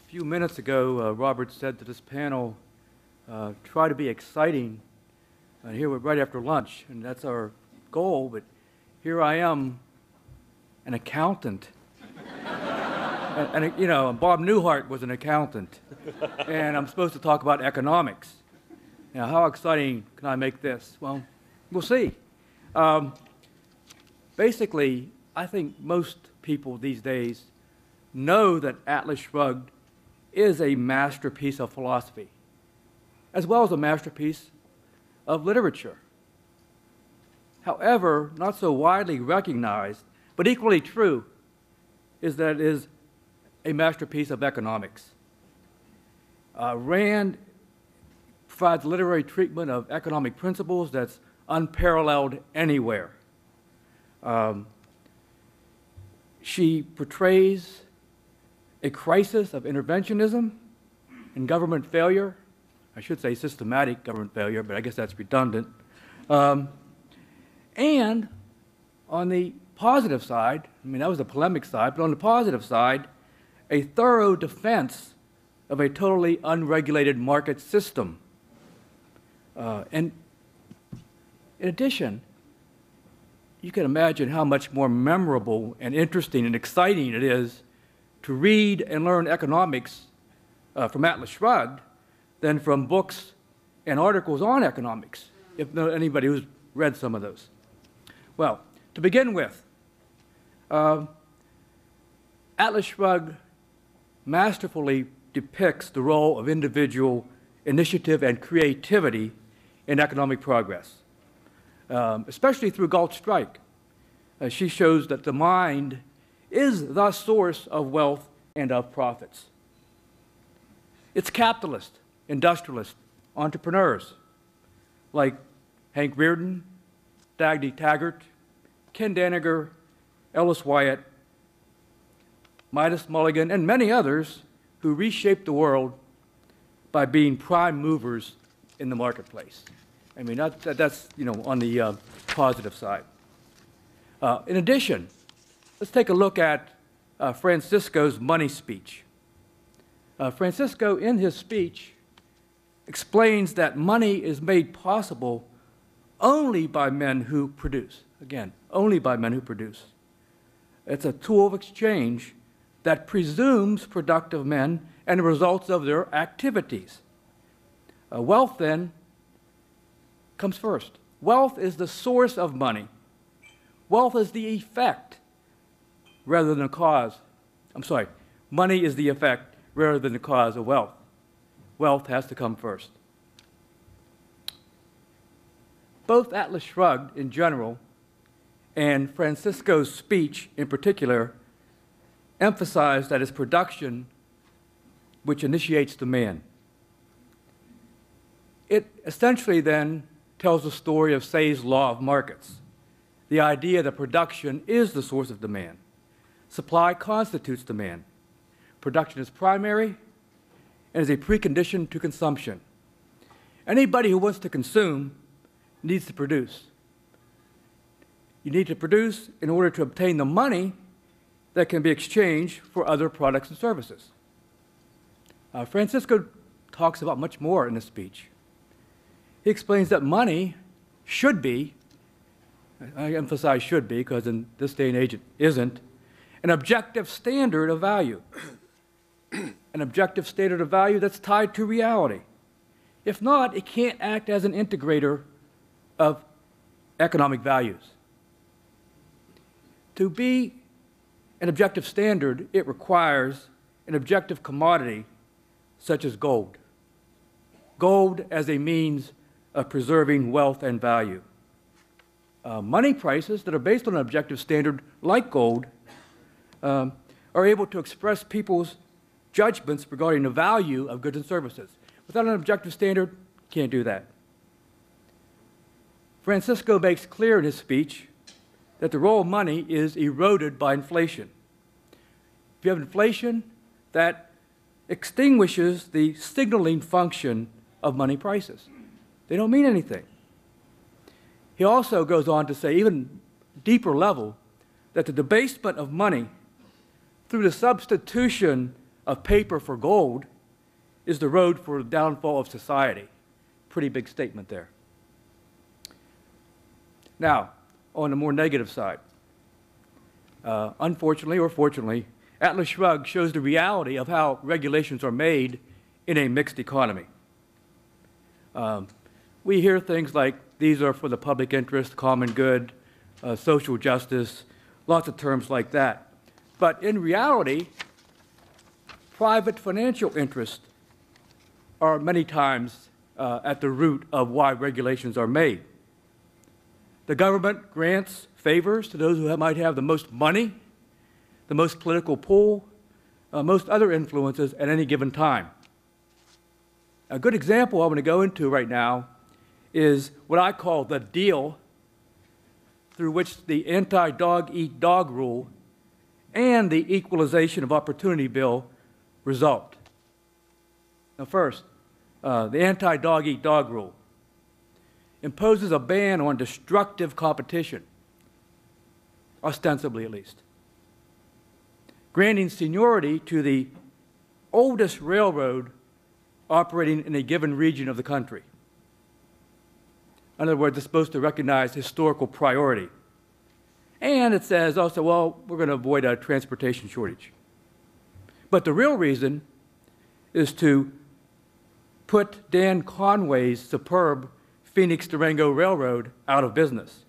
few minutes ago, Robert said to this panel, try to be exciting. And here we're right after lunch, and that's our goal, but here I am, an accountant. and you know, Bob Newhart was an accountant, and I'm supposed to talk about economics. Now, how exciting can I make this? Well, we'll see. Basically, I think most people these days know that Atlas Shrugged is a masterpiece of philosophy, as well as a masterpiece of literature. However, not so widely recognized, but equally true, is that it is a masterpiece of economics. Rand provides literary treatment of economic principles that's unparalleled anywhere. She portrays a crisis of interventionism and government failure. I should say systematic government failure, but I guess that's redundant. And on the positive side, I mean, that was the polemic side, but on the positive side, a thorough defense of a totally unregulated market system. And in addition, you can imagine how much more memorable and interesting and exciting it is to read and learn economics from Atlas Shrugged than from books and articles on economics, if anybody who's read some of those. Well, to begin with, Atlas Shrugged masterfully depicts the role of individual initiative and creativity in economic progress, especially through Galt Strike. She shows that the mind is the source of wealth and of profits. It's capitalists, industrialists, entrepreneurs like Hank Rearden, Dagny Taggart, Ken Daniger, Ellis Wyatt, Midas Mulligan, and many others who reshaped the world by being prime movers in the marketplace. I mean, that's you know, on the positive side. In addition, let's take a look at Francisco's money speech. Francisco, in his speech, explains that money is made possible only by men who produce. Again, only by men who produce. It's a tool of exchange that presumes productive men and the results of their activities. Wealth, then, comes first. Wealth is the source of money. Wealth is the effect rather than the cause. I'm sorry, money is the effect rather than the cause of wealth. Wealth has to come first. Both Atlas Shrugged in general and Francisco's speech in particular emphasize that it's production which initiates demand. It essentially then tells the story of Say's law of markets, the idea that production is the source of demand. Supply constitutes demand. Production is primary and is a precondition to consumption. Anybody who wants to consume needs to produce. You need to produce in order to obtain the money that can be exchanged for other products and services. Francisco talks about much more in this speech. He explains that money should be, I emphasize should be because in this day and age it isn't, an objective standard of value. An objective standard of value that's tied to reality. If not, it can't act as an integrator of economic values. To be an objective standard, it requires an objective commodity such as gold. Gold as a means of preserving wealth and value. Money prices that are based on an objective standard like gold are able to express people's judgments regarding the value of goods and services. Without an objective standard, you can't do that. Francisco makes clear in his speech that the role of money is eroded by inflation. If you have inflation, that extinguishes the signaling function of money prices. They don't mean anything. He also goes on to say, even deeper level, that the debasement of money through the substitution of paper for gold is the road for the downfall of society. Pretty big statement there. Now, on the more negative side, unfortunately or fortunately, Atlas Shrugged shows the reality of how regulations are made in a mixed economy. We hear things like these are for the public interest, common good, social justice, lots of terms like that. But in reality, private financial interests are many times at the root of why regulations are made. The government grants favors to those who might have the most money, the most political pull, most other influences at any given time. A good example I'm going to go into right now is what I call the deal through which the anti-dog-eat-dog rule and the Equalization of Opportunity bill result. Now first, the anti-dog-eat-dog rule imposes a ban on destructive competition, ostensibly at least, granting seniority to the oldest railroad operating in a given region of the country. In other words, it's supposed to recognize historical priority. And it says also, well, we're going to avoid a transportation shortage. But the real reason is to put Dan Conway's superb Phoenix-Durango Railroad out of business.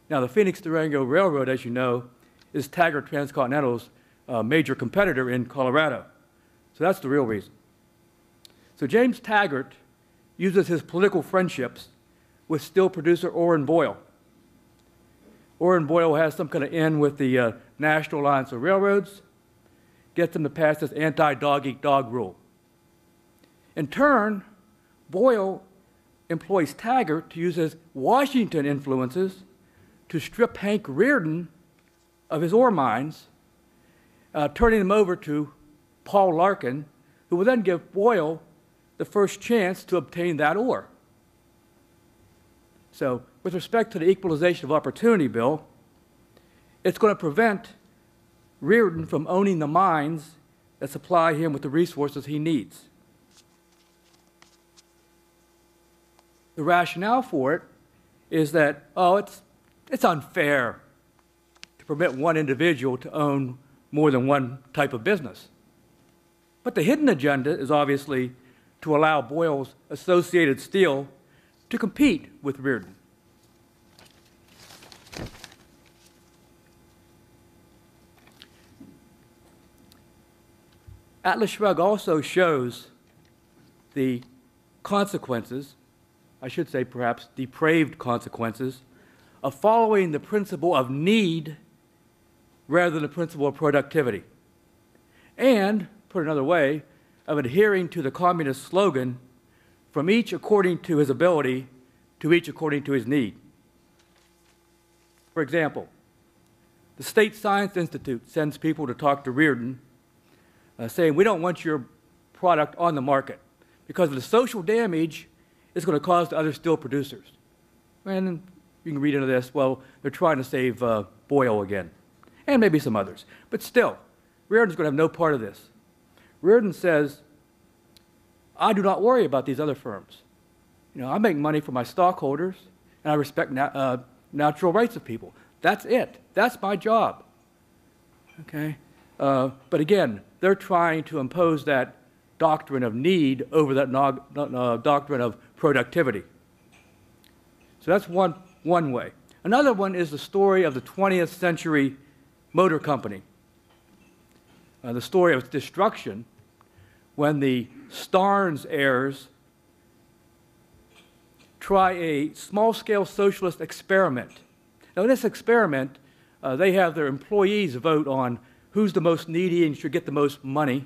Now, the Phoenix-Durango Railroad, as you know, is Taggart Transcontinental's major competitor in Colorado. So that's the real reason. So James Taggart uses his political friendships with steel producer Orrin Boyle. Orrin Boyle has some kind of in with the National Alliance of Railroads, gets them to pass this anti-dog-eat-dog rule. In turn, Boyle employs Taggart to use his Washington influences to strip Hank Reardon of his ore mines, turning him over to Paul Larkin, who will then give Boyle the first chance to obtain that ore. So, with respect to the Equalization of Opportunity bill, it's going to prevent Reardon from owning the mines that supply him with the resources he needs. The rationale for it is that, oh, it's unfair to permit one individual to own more than one type of business. But the hidden agenda is obviously to allow Boyle's Associated Steel to compete with Reardon. Atlas Shrugged also shows the consequences, I should say perhaps depraved consequences, of following the principle of need rather than the principle of productivity. And, put another way, of adhering to the communist slogan, from each according to his ability, to each according to his need. For example, the State Science Institute sends people to talk to Reardon, saying, we don't want your product on the market because of the social damage it's going to cause to other steel producers. And you can read into this, well, they're trying to save Boyle again, and maybe some others. But still, Reardon's going to have no part of this. Reardon says, I do not worry about these other firms. You know, I make money for my stockholders, and I respect natural rights of people. That's it. That's my job. Okay? But again, they're trying to impose that doctrine of need over that doctrine of productivity. So that's one way. Another one is the story of the 20th century motor company. The story of its destruction when the Starnes heirs try a small-scale socialist experiment. Now, in this experiment, they have their employees vote on who's the most needy and should get the most money.